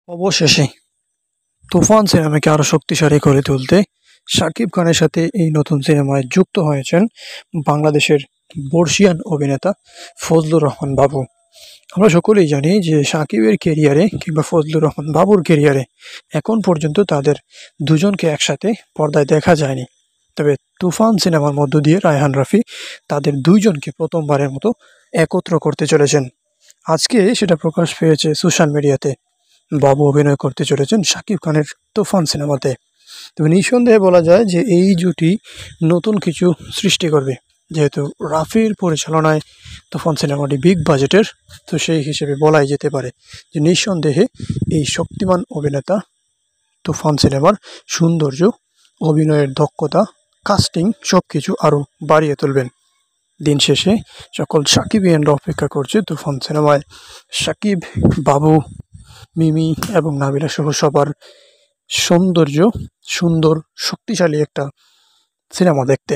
অবশেষে তুফান সিনেমাকে আরো শক্তিশালী করে তুলতে শাকিব খানের সাথে এই নতুন সিনেমায় যুক্ত হয়েছেন বাংলাদেশের বর্ষিয়ান অভিনেতা ফজলুর রহমান বাবু। আমরা সকলেই জানি যে শাকিবের কেরিয়ারে কিংবা ফজলুর রহমান বাবুর কেরিয়ারে এখন পর্যন্ত তাদের দুজনকে একসাথে পর্দায় দেখা যায়নি। তবে তুফান সিনেমার মধ্য দিয়ে রায়হান রাফি তাদের দুইজনকে প্রথমবারের মতো একত্র করতে চলেছেন। আজকে সেটা প্রকাশ পেয়েছে সোশ্যাল মিডিয়াতে। বাবু অভিনয় করতে চলেছেন শাকিব খানের তুফান সিনেমাতে। তবে নিঃসন্দেহে বলা যায় যে এই জুটি নতুন কিছু সৃষ্টি করবে, যেহেতু রাফির পরিচালনায় তুফান সিনেমাটি বিগ বাজেটের। তো সেই হিসেবে বলাই যেতে পারে যে নিঃসন্দেহে এই শক্তিমান অভিনেতা তুফান সিনেমার সৌন্দর্য, অভিনয়ের দক্ষতা, কাস্টিং সব কিছু আরও বাড়িয়ে তুলবেন। দিন শেষে সকল সাকিবিয়ানরা অপেক্ষা করছে তুফান সিনেমায় সাকিব, বাবু, মিমি এবং নাবিলা সহ সবার সুন্দর শক্তিশালী একটা সিনেমা দেখতে।